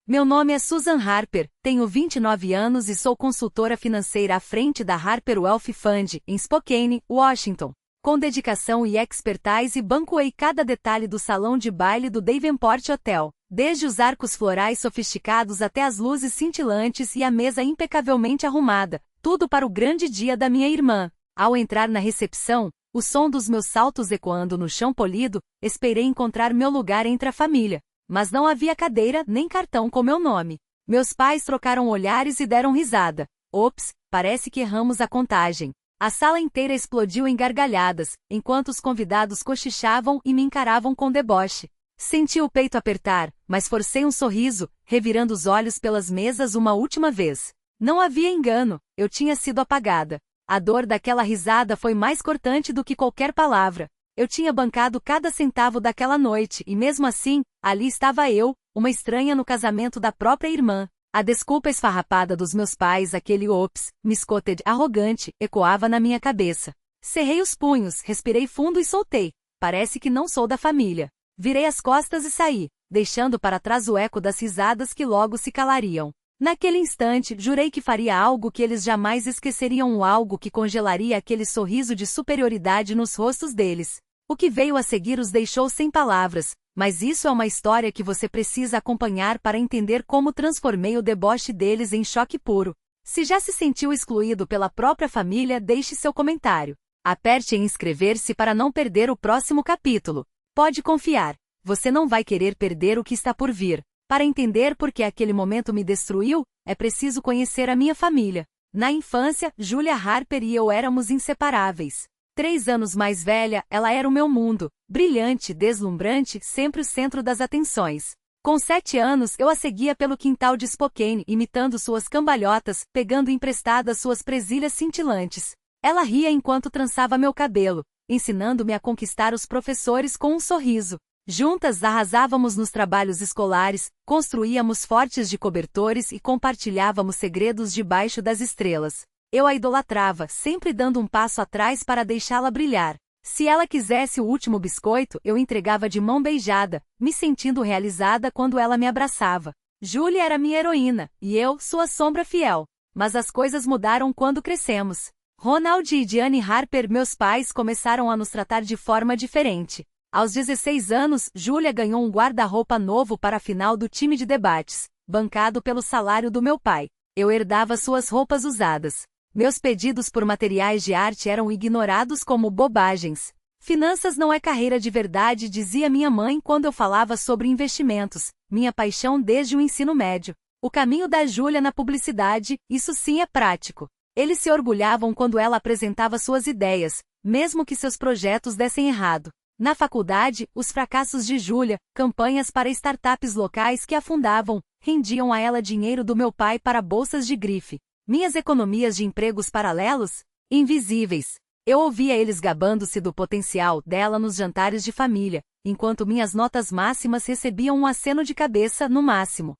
Meu nome é Susan Harper, tenho 29 anos e sou consultora financeira à frente da Harper Wealth Fund, em Spokane, Washington. Com dedicação e expertise bancoei cada detalhe do salão de baile do Davenport Hotel, desde os arcos florais sofisticados até as luzes cintilantes e a mesa impecavelmente arrumada, tudo para o grande dia da minha irmã. Ao entrar na recepção, o som dos meus saltos ecoando no chão polido, esperei encontrar meu lugar entre a família. Mas não havia cadeira nem cartão com meu nome. Meus pais trocaram olhares e deram risada. Ops, parece que erramos a contagem. A sala inteira explodiu em gargalhadas, enquanto os convidados cochichavam e me encaravam com deboche. Senti o peito apertar, mas forcei um sorriso, revirando os olhos pelas mesas uma última vez. Não havia engano, eu tinha sido apagada. A dor daquela risada foi mais cortante do que qualquer palavra. Eu tinha bancado cada centavo daquela noite e mesmo assim, ali estava eu, uma estranha no casamento da própria irmã. A desculpa esfarrapada dos meus pais, aquele ops, misquoted arrogante, ecoava na minha cabeça. Cerrei os punhos, respirei fundo e soltei. Parece que não sou da família. Virei as costas e saí, deixando para trás o eco das risadas que logo se calariam. Naquele instante, jurei que faria algo que eles jamais esqueceriam, algo que congelaria aquele sorriso de superioridade nos rostos deles. O que veio a seguir os deixou sem palavras, mas isso é uma história que você precisa acompanhar para entender como transformei o deboche deles em choque puro. Se já se sentiu excluído pela própria família, deixe seu comentário. Aperte em inscrever-se para não perder o próximo capítulo. Pode confiar, você não vai querer perder o que está por vir. Para entender por que aquele momento me destruiu, é preciso conhecer a minha família. Na infância, Julia Harper e eu éramos inseparáveis. 3 anos mais velha, ela era o meu mundo, brilhante, deslumbrante, sempre o centro das atenções. Com 7 anos, eu a seguia pelo quintal de Spokane, imitando suas cambalhotas, pegando emprestadas suas presilhas cintilantes. Ela ria enquanto trançava meu cabelo, ensinando-me a conquistar os professores com um sorriso. Juntas arrasávamos nos trabalhos escolares, construíamos fortes de cobertores e compartilhávamos segredos debaixo das estrelas. Eu a idolatrava, sempre dando um passo atrás para deixá-la brilhar. Se ela quisesse o último biscoito, eu entregava de mão beijada, me sentindo realizada quando ela me abraçava. Julie era minha heroína, e eu, sua sombra fiel. Mas as coisas mudaram quando crescemos. Ronald e Diane Harper, meus pais, começaram a nos tratar de forma diferente. Aos 16 anos, Julia ganhou um guarda-roupa novo para a final do time de debates, bancado pelo salário do meu pai. Eu herdava suas roupas usadas. Meus pedidos por materiais de arte eram ignorados como bobagens. Finanças não é carreira de verdade, dizia minha mãe quando eu falava sobre investimentos, minha paixão desde o ensino médio. O caminho da Julia na publicidade, isso sim é prático. Eles se orgulhavam quando ela apresentava suas ideias, mesmo que seus projetos dessem errado. Na faculdade, os fracassos de Julia, campanhas para startups locais que afundavam, rendiam a ela dinheiro do meu pai para bolsas de grife. Minhas economias de empregos paralelos? Invisíveis. Eu ouvia eles gabando-se do potencial dela nos jantares de família, enquanto minhas notas máximas recebiam um aceno de cabeça no máximo.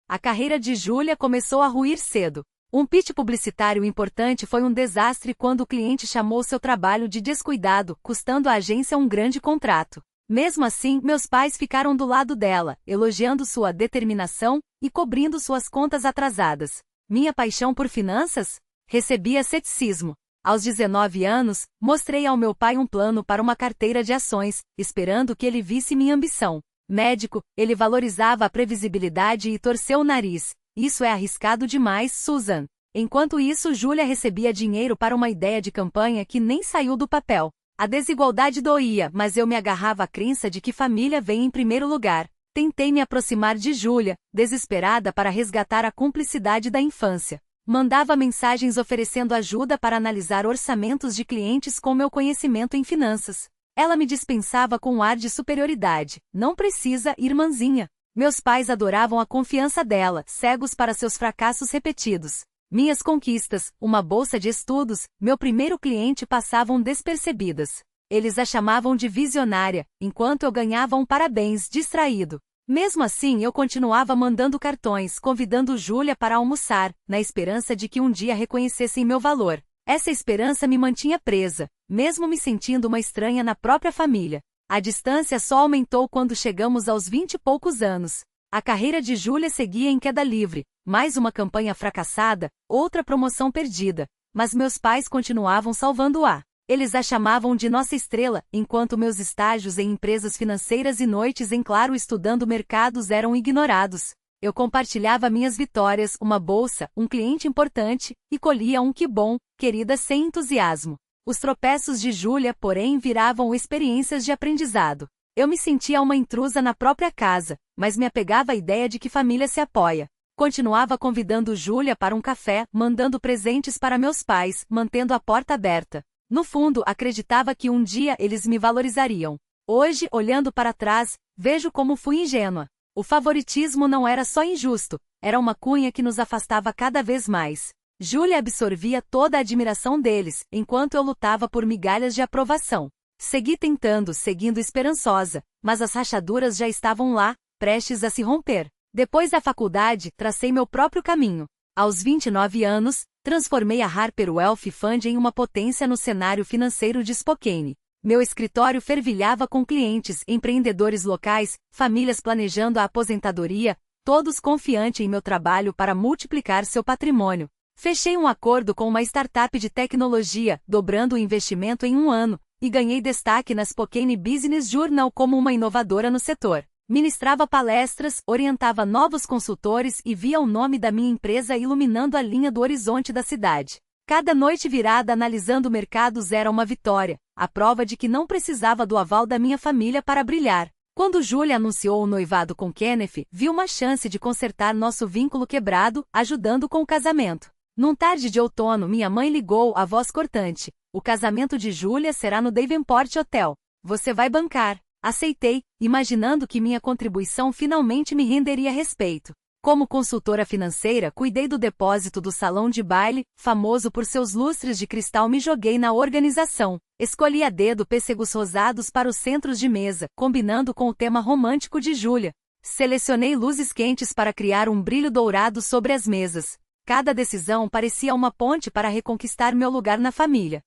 A carreira de Julia começou a ruir cedo. Um pitch publicitário importante foi um desastre quando o cliente chamou seu trabalho de descuidado, custando à agência um grande contrato. Mesmo assim, meus pais ficaram do lado dela, elogiando sua determinação e cobrindo suas contas atrasadas. Minha paixão por finanças? Recebia ceticismo. Aos 19 anos, mostrei ao meu pai um plano para uma carteira de ações, esperando que ele visse minha ambição. Médico, ele valorizava a previsibilidade e torceu o nariz. Isso é arriscado demais, Susan. Enquanto isso, Julia recebia dinheiro para uma ideia de campanha que nem saiu do papel. A desigualdade doía, mas eu me agarrava à crença de que família vem em primeiro lugar. Tentei me aproximar de Julia, desesperada para resgatar a cumplicidade da infância. Mandava mensagens oferecendo ajuda para analisar orçamentos de clientes com meu conhecimento em finanças. Ela me dispensava com um ar de superioridade. Não precisa, irmãzinha. Meus pais adoravam a confiança dela, cegos para seus fracassos repetidos. Minhas conquistas, uma bolsa de estudos, meu primeiro cliente passavam despercebidas. Eles a chamavam de visionária, enquanto eu ganhava um parabéns distraído. Mesmo assim, eu continuava mandando cartões, convidando Julia para almoçar, na esperança de que um dia reconhecessem meu valor. Essa esperança me mantinha presa, mesmo me sentindo uma estranha na própria família. A distância só aumentou quando chegamos aos 20 e poucos anos. A carreira de Júlia seguia em queda livre, mais uma campanha fracassada, outra promoção perdida, mas meus pais continuavam salvando-a. Eles a chamavam de nossa estrela, enquanto meus estágios em empresas financeiras e noites em claro estudando mercados eram ignorados. Eu compartilhava minhas vitórias, uma bolsa, um cliente importante, e colhia um que bom, querida sem entusiasmo. Os tropeços de Júlia, porém, viravam experiências de aprendizado. Eu me sentia uma intrusa na própria casa, mas me apegava à ideia de que família se apoia. Continuava convidando Júlia para um café, mandando presentes para meus pais, mantendo a porta aberta. No fundo, acreditava que um dia eles me valorizariam. Hoje, olhando para trás, vejo como fui ingênua. O favoritismo não era só injusto, era uma cunha que nos afastava cada vez mais. Júlia absorvia toda a admiração deles, enquanto eu lutava por migalhas de aprovação. Segui tentando, seguindo esperançosa, mas as rachaduras já estavam lá, prestes a se romper. Depois da faculdade, tracei meu próprio caminho. Aos 29 anos, transformei a Harper Wealth Fund em uma potência no cenário financeiro de Spokane. Meu escritório fervilhava com clientes, empreendedores locais, famílias planejando a aposentadoria, todos confiantes em meu trabalho para multiplicar seu patrimônio. Fechei um acordo com uma startup de tecnologia, dobrando o investimento em um ano, e ganhei destaque na Spokane Business Journal como uma inovadora no setor. Ministrava palestras, orientava novos consultores e via o nome da minha empresa iluminando a linha do horizonte da cidade. Cada noite virada analisando mercados era uma vitória, a prova de que não precisava do aval da minha família para brilhar. Quando Júlia anunciou o noivado com Kenneth, vi uma chance de consertar nosso vínculo quebrado, ajudando com o casamento. Num tarde de outono, minha mãe ligou, a voz cortante. O casamento de Júlia será no Davenport Hotel. Você vai bancar. Aceitei, imaginando que minha contribuição finalmente me renderia respeito. Como consultora financeira, cuidei do depósito do salão de baile, famoso por seus lustres de cristal. Me joguei na organização. Escolhi a dedo pêssegos rosados para os centros de mesa, combinando com o tema romântico de Júlia. Selecionei luzes quentes para criar um brilho dourado sobre as mesas. Cada decisão parecia uma ponte para reconquistar meu lugar na família.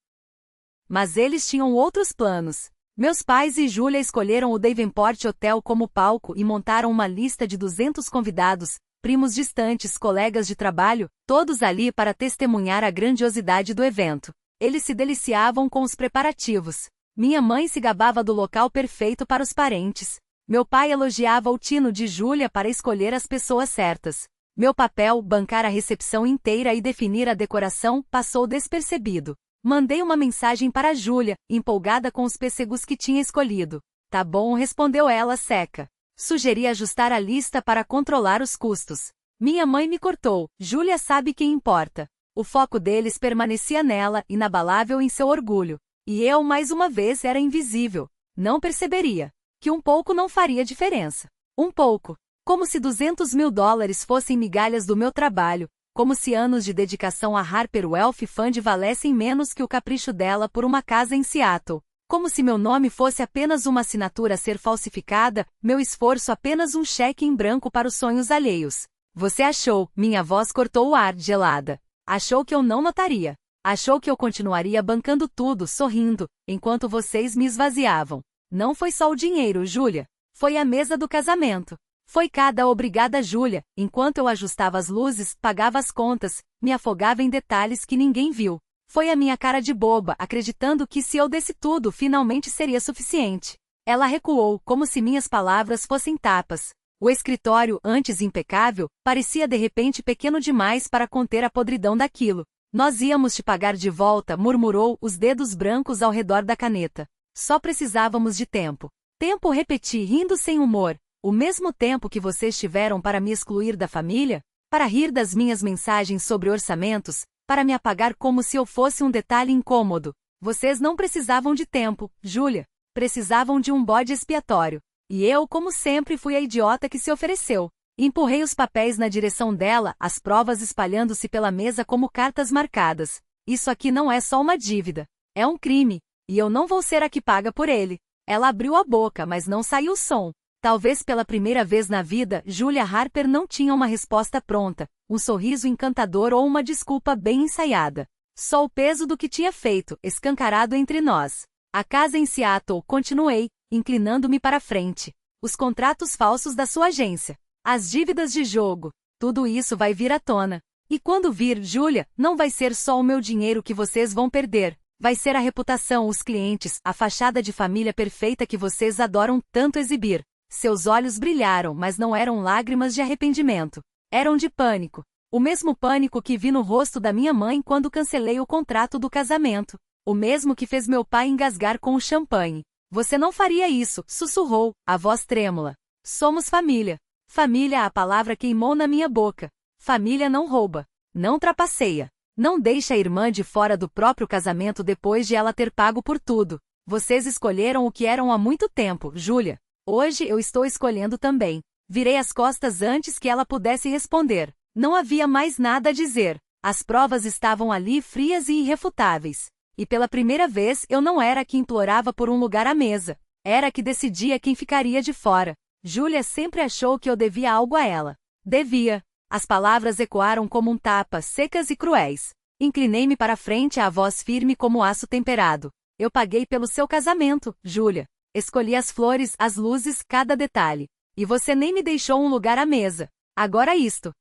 Mas eles tinham outros planos. Meus pais e Júlia escolheram o Davenport Hotel como palco e montaram uma lista de 200 convidados, primos distantes, colegas de trabalho, todos ali para testemunhar a grandiosidade do evento. Eles se deliciavam com os preparativos. Minha mãe se gabava do local perfeito para os parentes. Meu pai elogiava o tino de Júlia para escolher as pessoas certas. Meu papel, bancar a recepção inteira e definir a decoração, passou despercebido. Mandei uma mensagem para Júlia, empolgada com os pêssegos que tinha escolhido. Tá bom, respondeu ela seca. Sugeri ajustar a lista para controlar os custos. Minha mãe me cortou. Júlia sabe quem importa. O foco deles permanecia nela, inabalável em seu orgulho. E eu, mais uma vez, era invisível. Não perceberia. Que um pouco não faria diferença. Um pouco. Como se $200.000 fossem migalhas do meu trabalho. Como se anos de dedicação à Harper Wealth Fund valessem menos que o capricho dela por uma casa em Seattle. Como se meu nome fosse apenas uma assinatura a ser falsificada, meu esforço apenas um cheque em branco para os sonhos alheios. Você achou, minha voz cortou o ar, gelada. Achou que eu não notaria. Achou que eu continuaria bancando tudo, sorrindo, enquanto vocês me esvaziavam. Não foi só o dinheiro, Júlia. Foi a mesa do casamento. Foi cada obrigada, Júlia, enquanto eu ajustava as luzes, pagava as contas, me afogava em detalhes que ninguém viu. Foi a minha cara de boba, acreditando que se eu desse tudo, finalmente seria suficiente. Ela recuou, como se minhas palavras fossem tapas. O escritório, antes impecável, parecia de repente pequeno demais para conter a podridão daquilo. Nós íamos te pagar de volta, murmurou, os dedos brancos ao redor da caneta. Só precisávamos de tempo. Tempo, repeti, rindo sem humor. O mesmo tempo que vocês tiveram para me excluir da família? Para rir das minhas mensagens sobre orçamentos? Para me apagar como se eu fosse um detalhe incômodo? Vocês não precisavam de tempo, Júlia. Precisavam de um bode expiatório. E eu, como sempre, fui a idiota que se ofereceu. Empurrei os papéis na direção dela, as provas espalhando-se pela mesa como cartas marcadas. Isso aqui não é só uma dívida. É um crime. E eu não vou ser a que paga por ele. Ela abriu a boca, mas não saiu som. Talvez pela primeira vez na vida, Júlia Harper não tinha uma resposta pronta, um sorriso encantador ou uma desculpa bem ensaiada. Só o peso do que tinha feito, escancarado entre nós. A casa em Seattle, continuei, inclinando-me para frente. Os contratos falsos da sua agência. as dívidas de jogo, tudo isso vai vir à tona. E quando vir, Júlia, não vai ser só o meu dinheiro que vocês vão perder. Vai ser a reputação, os clientes, a fachada de família perfeita que vocês adoram tanto exibir. Seus olhos brilharam, mas não eram lágrimas de arrependimento. Eram de pânico. O mesmo pânico que vi no rosto da minha mãe quando cancelei o contrato do casamento. O mesmo que fez meu pai engasgar com o champanhe. Você não faria isso, sussurrou, a voz trêmula. Somos família. Família, a palavra queimou na minha boca. Família não rouba. Não trapaceia. Não deixa a irmã de fora do próprio casamento depois de ela ter pago por tudo. Vocês escolheram o que eram há muito tempo, Júlia. Hoje eu estou escolhendo também. Virei as costas antes que ela pudesse responder. Não havia mais nada a dizer. As provas estavam ali frias e irrefutáveis. E pela primeira vez eu não era a que implorava por um lugar à mesa. Era a que decidia quem ficaria de fora. Júlia sempre achou que eu devia algo a ela. Devia. As palavras ecoaram como um tapa, secas e cruéis. Inclinei-me para a frente, a voz firme como aço temperado. Eu paguei pelo seu casamento, Júlia. Escolhi as flores, as luzes, cada detalhe. E você nem me deixou um lugar à mesa. Agora isto.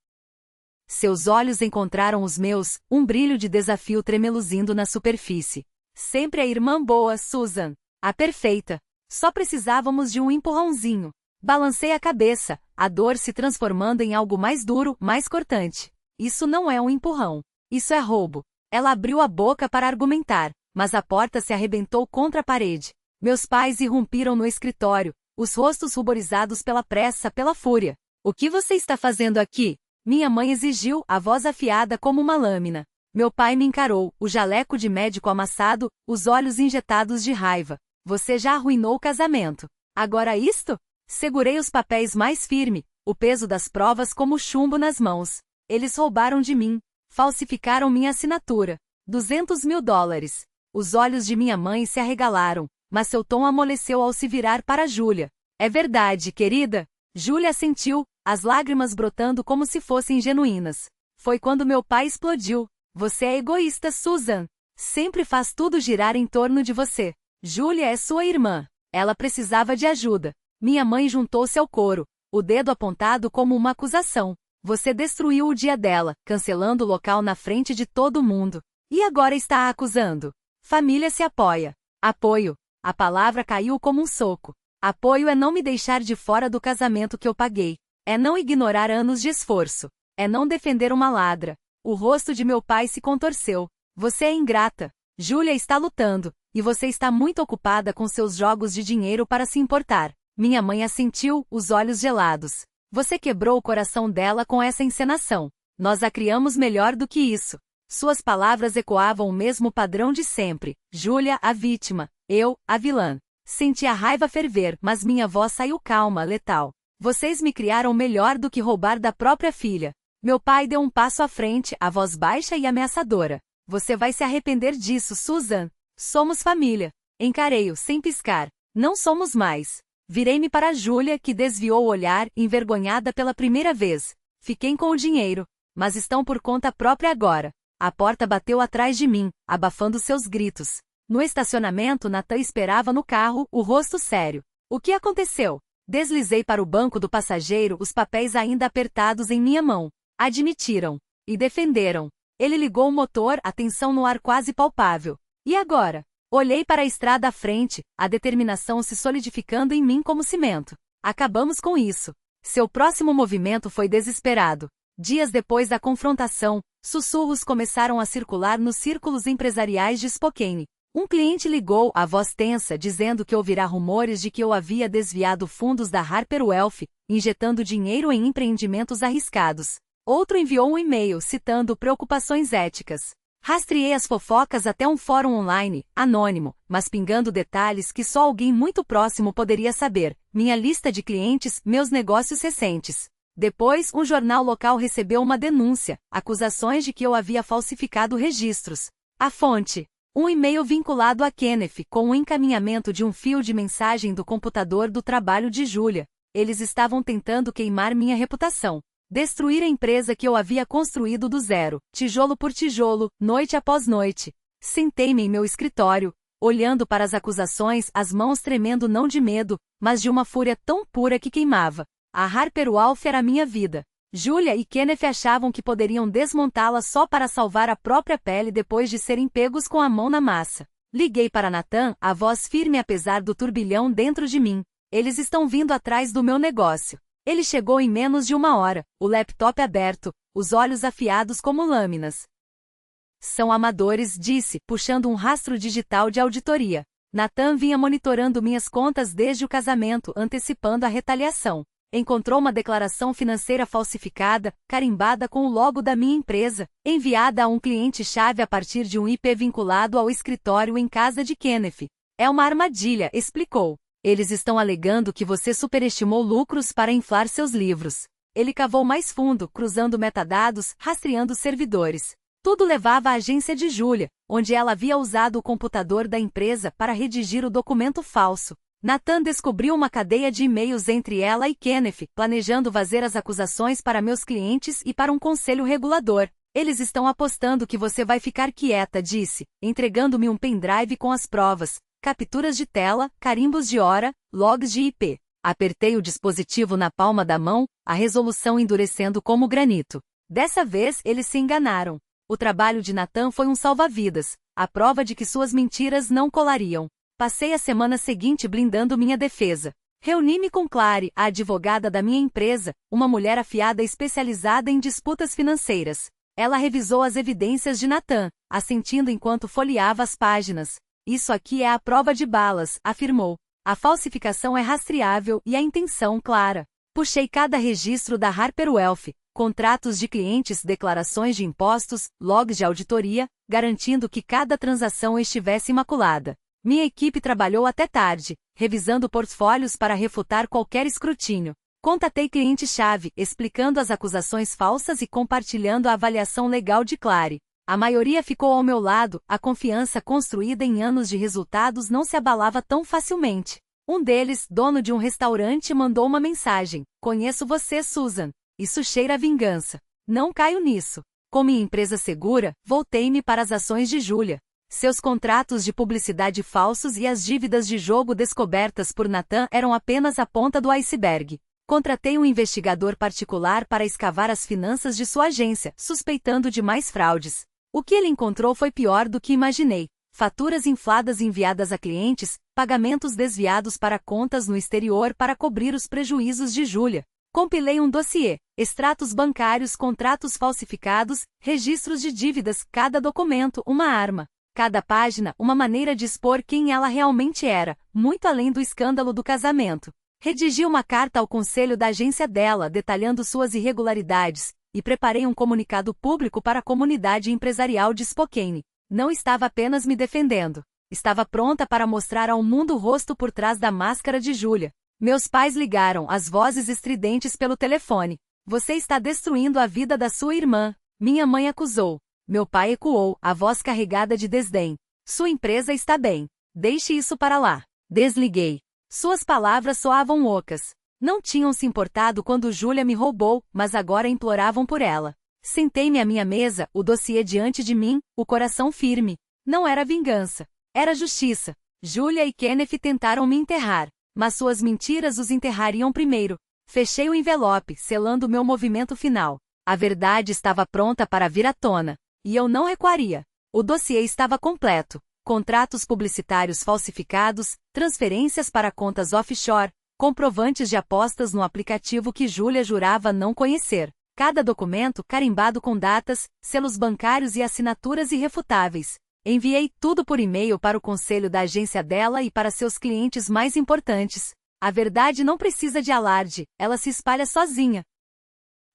Seus olhos encontraram os meus, um brilho de desafio tremeluzindo na superfície. Sempre a irmã boa, Susan. A perfeita. Só precisávamos de um empurrãozinho. Balancei a cabeça, a dor se transformando em algo mais duro, mais cortante. Isso não é um empurrão. Isso é roubo. Ela abriu a boca para argumentar, mas a porta se arrebentou contra a parede. Meus pais irrompiram no escritório, os rostos ruborizados pela pressa, pela fúria. O que você está fazendo aqui? Minha mãe exigiu, a voz afiada como uma lâmina. Meu pai me encarou, o jaleco de médico amassado, os olhos injetados de raiva. Você já arruinou o casamento. Agora isto? Segurei os papéis mais firme, o peso das provas como chumbo nas mãos. Eles roubaram de mim. Falsificaram minha assinatura. $200.000. Os olhos de minha mãe se arregalaram, mas seu tom amoleceu ao se virar para Júlia. É verdade, querida? Júlia assentiu, as lágrimas brotando como se fossem genuínas. Foi quando meu pai explodiu. Você é egoísta, Susan. Sempre faz tudo girar em torno de você. Júlia é sua irmã. Ela precisava de ajuda. Minha mãe juntou-se ao coro, o dedo apontado como uma acusação. Você destruiu o dia dela, cancelando o local na frente de todo mundo. E agora está a acusando. Família se apoia. Apoio. A palavra caiu como um soco. Apoio é não me deixar de fora do casamento que eu paguei. É não ignorar anos de esforço. É não defender uma ladra. O rosto de meu pai se contorceu. Você é ingrata. Júlia está lutando, e você está muito ocupada com seus jogos de dinheiro para se importar. Minha mãe assentiu, os olhos gelados. Você quebrou o coração dela com essa encenação. Nós a criamos melhor do que isso. Suas palavras ecoavam o mesmo padrão de sempre. Júlia, a vítima. Eu, a vilã. Senti a raiva ferver, mas minha voz saiu calma, letal. Vocês me criaram melhor do que roubar da própria filha. Meu pai deu um passo à frente, a voz baixa e ameaçadora. Você vai se arrepender disso, Susan. Somos família. Encarei-o, sem piscar. Não somos mais. Virei-me para Júlia, que desviou o olhar, envergonhada pela primeira vez. Fiquei com o dinheiro. Mas estão por conta própria agora. A porta bateu atrás de mim, abafando seus gritos. No estacionamento, Nathan esperava no carro, o rosto sério. O que aconteceu? Deslizei para o banco do passageiro, os papéis ainda apertados em minha mão. Admitiram. E defenderam. Ele ligou o motor, a tensão no ar quase palpável. E agora? Olhei para a estrada à frente, a determinação se solidificando em mim como cimento. Acabamos com isso. Seu próximo movimento foi desesperado. Dias depois da confrontação, sussurros começaram a circular nos círculos empresariais de Spokane. Um cliente ligou, a voz tensa, dizendo que ouvirá rumores de que eu havia desviado fundos da Harper Wealth, injetando dinheiro em empreendimentos arriscados. Outro enviou um e-mail citando preocupações éticas. Rastreei as fofocas até um fórum online, anônimo, mas pingando detalhes que só alguém muito próximo poderia saber. Minha lista de clientes, meus negócios recentes. Depois, um jornal local recebeu uma denúncia, acusações de que eu havia falsificado registros. A fonte. Um e-mail vinculado a Kenneth, com o encaminhamento de um fio de mensagem do computador do trabalho de Júlia. Eles estavam tentando queimar minha reputação. Destruir a empresa que eu havia construído do zero, tijolo por tijolo, noite após noite. Sentei-me em meu escritório, olhando para as acusações, as mãos tremendo não de medo, mas de uma fúria tão pura que queimava. A Harper Wolff era minha vida. Julia e Kenneth achavam que poderiam desmontá-la só para salvar a própria pele depois de serem pegos com a mão na massa. Liguei para Nathan, a voz firme apesar do turbilhão dentro de mim. Eles estão vindo atrás do meu negócio. Ele chegou em menos de 1 hora, o laptop aberto, os olhos afiados como lâminas. São amadores, disse, puxando um rastro digital de auditoria. Nathan vinha monitorando minhas contas desde o casamento, antecipando a retaliação. Encontrou uma declaração financeira falsificada, carimbada com o logo da minha empresa, enviada a um cliente-chave a partir de um IP vinculado ao escritório em casa de Kenneth. É uma armadilha, explicou. Eles estão alegando que você superestimou lucros para inflar seus livros. Ele cavou mais fundo, cruzando metadados, rastreando servidores. Tudo levava à agência de Julia, onde ela havia usado o computador da empresa para redigir o documento falso. Nathan descobriu uma cadeia de e-mails entre ela e Kenneth, planejando fazer as acusações para meus clientes e para um conselho regulador. Eles estão apostando que você vai ficar quieta, disse, entregando-me um pendrive com as provas, capturas de tela, carimbos de hora, logs de IP. Apertei o dispositivo na palma da mão, a resolução endurecendo como granito. Dessa vez, eles se enganaram. O trabalho de Nathan foi um salva-vidas, a prova de que suas mentiras não colariam. Passei a semana seguinte blindando minha defesa. Reuni-me com Clary, a advogada da minha empresa, uma mulher afiada especializada em disputas financeiras. Ela revisou as evidências de Nathan, assentindo enquanto folheava as páginas. Isso aqui é a prova de balas, afirmou. A falsificação é rastreável e a intenção clara. Puxei cada registro da Harper Wolff, contratos de clientes, declarações de impostos, logs de auditoria, garantindo que cada transação estivesse imaculada. Minha equipe trabalhou até tarde, revisando portfólios para refutar qualquer escrutínio. Contatei cliente-chave, explicando as acusações falsas e compartilhando a avaliação legal de Clary. A maioria ficou ao meu lado, a confiança construída em anos de resultados não se abalava tão facilmente. Um deles, dono de um restaurante, mandou uma mensagem: "Conheço você, Susan. Isso cheira a vingança. Não caio nisso." Com minha empresa segura, voltei-me para as ações de Julia. Seus contratos de publicidade falsos e as dívidas de jogo descobertas por Nathan eram apenas a ponta do iceberg. Contratei um investigador particular para escavar as finanças de sua agência, suspeitando de mais fraudes. O que ele encontrou foi pior do que imaginei. Faturas infladas enviadas a clientes, pagamentos desviados para contas no exterior para cobrir os prejuízos de Julia. Compilei um dossiê, extratos bancários, contratos falsificados, registros de dívidas, cada documento uma arma. Cada página, uma maneira de expor quem ela realmente era, muito além do escândalo do casamento. Redigi uma carta ao conselho da agência dela, detalhando suas irregularidades, e preparei um comunicado público para a comunidade empresarial de Spokane. Não estava apenas me defendendo. Estava pronta para mostrar ao mundo o rosto por trás da máscara de Julia. Meus pais ligaram, as vozes estridentes pelo telefone. "Você está destruindo a vida da sua irmã", minha mãe acusou. Meu pai ecoou, a voz carregada de desdém. "Sua empresa está bem. Deixe isso para lá." Desliguei. Suas palavras soavam ocas. Não tinham se importado quando Julia me roubou, mas agora imploravam por ela. Sentei-me à minha mesa, o dossiê diante de mim, o coração firme. Não era vingança. Era justiça. Julia e Kenneth tentaram me enterrar, mas suas mentiras os enterrariam primeiro. Fechei o envelope, selando meu movimento final. A verdade estava pronta para vir à tona. E eu não recuaria. O dossiê estava completo. Contratos publicitários falsificados, transferências para contas offshore, comprovantes de apostas no aplicativo que Julia jurava não conhecer. Cada documento carimbado com datas, selos bancários e assinaturas irrefutáveis. Enviei tudo por e-mail para o conselho da agência dela e para seus clientes mais importantes. A verdade não precisa de alarde, ela se espalha sozinha.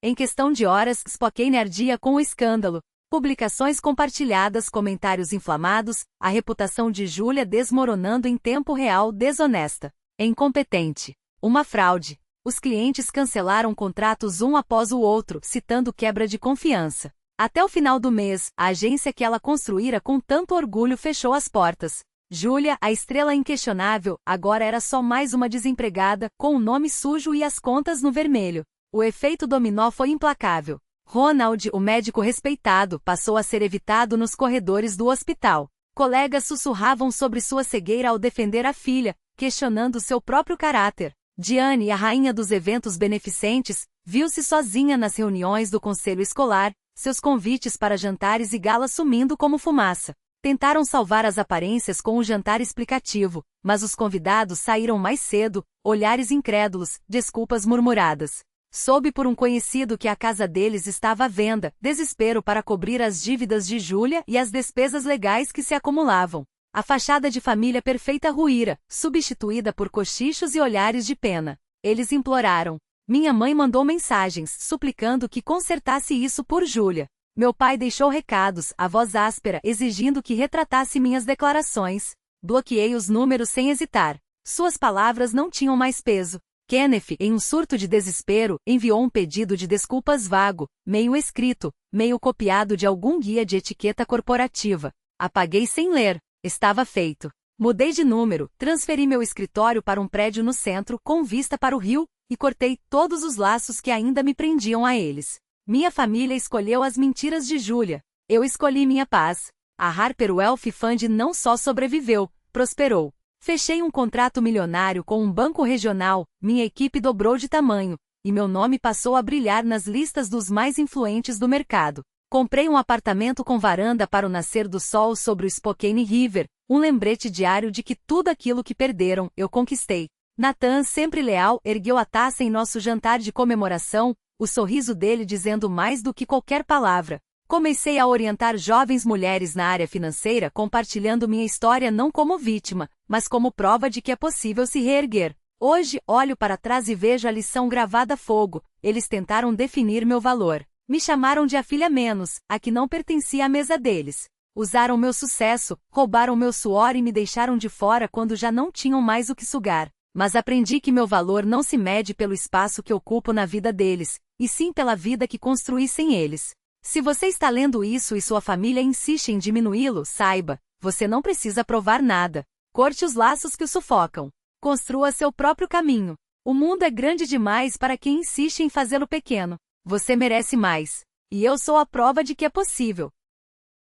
Em questão de horas, Spokane ardia com o escândalo. Publicações compartilhadas, comentários inflamados, a reputação de Julia desmoronando em tempo real, desonesta, incompetente, uma fraude. Os clientes cancelaram contratos um após o outro, citando quebra de confiança. Até o final do mês, a agência que ela construíra com tanto orgulho fechou as portas. Julia, a estrela inquestionável, agora era só mais uma desempregada, com o nome sujo e as contas no vermelho. O efeito dominó foi implacável. Ronald, o médico respeitado, passou a ser evitado nos corredores do hospital. Colegas sussurravam sobre sua cegueira ao defender a filha, questionando seu próprio caráter. Diane, a rainha dos eventos beneficentes, viu-se sozinha nas reuniões do conselho escolar, seus convites para jantares e galas sumindo como fumaça. Tentaram salvar as aparências com o jantar explicativo, mas os convidados saíram mais cedo, olhares incrédulos, desculpas murmuradas. Soube por um conhecido que a casa deles estava à venda, desespero para cobrir as dívidas de Júlia e as despesas legais que se acumulavam. A fachada de família perfeita ruíra, substituída por cochichos e olhares de pena. Eles imploraram. Minha mãe mandou mensagens, suplicando que consertasse isso por Júlia. Meu pai deixou recados, a voz áspera, exigindo que retratasse minhas declarações. Bloqueei os números sem hesitar. Suas palavras não tinham mais peso. Kenneth, em um surto de desespero, enviou um pedido de desculpas vago, meio escrito, meio copiado de algum guia de etiqueta corporativa. Apaguei sem ler. Estava feito. Mudei de número, transferi meu escritório para um prédio no centro, com vista para o rio, e cortei todos os laços que ainda me prendiam a eles. Minha família escolheu as mentiras de Júlia. Eu escolhi minha paz. A Harper Wealth Fund não só sobreviveu, prosperou. Fechei um contrato milionário com um banco regional, minha equipe dobrou de tamanho, e meu nome passou a brilhar nas listas dos mais influentes do mercado. Comprei um apartamento com varanda para o nascer do sol sobre o Spokane River, um lembrete diário de que tudo aquilo que perderam, eu conquistei. Nathan, sempre leal, ergueu a taça em nosso jantar de comemoração, o sorriso dele dizendo mais do que qualquer palavra. Comecei a orientar jovens mulheres na área financeira compartilhando minha história não como vítima, mas como prova de que é possível se reerguer. Hoje, olho para trás e vejo a lição gravada a fogo. Eles tentaram definir meu valor. Me chamaram de a filha menos, a que não pertencia à mesa deles. Usaram meu sucesso, roubaram meu suor e me deixaram de fora quando já não tinham mais o que sugar. Mas aprendi que meu valor não se mede pelo espaço que ocupo na vida deles, e sim pela vida que construí sem eles. Se você está lendo isso e sua família insiste em diminuí-lo, saiba, você não precisa provar nada. Corte os laços que o sufocam. Construa seu próprio caminho. O mundo é grande demais para quem insiste em fazê-lo pequeno. Você merece mais. E eu sou a prova de que é possível.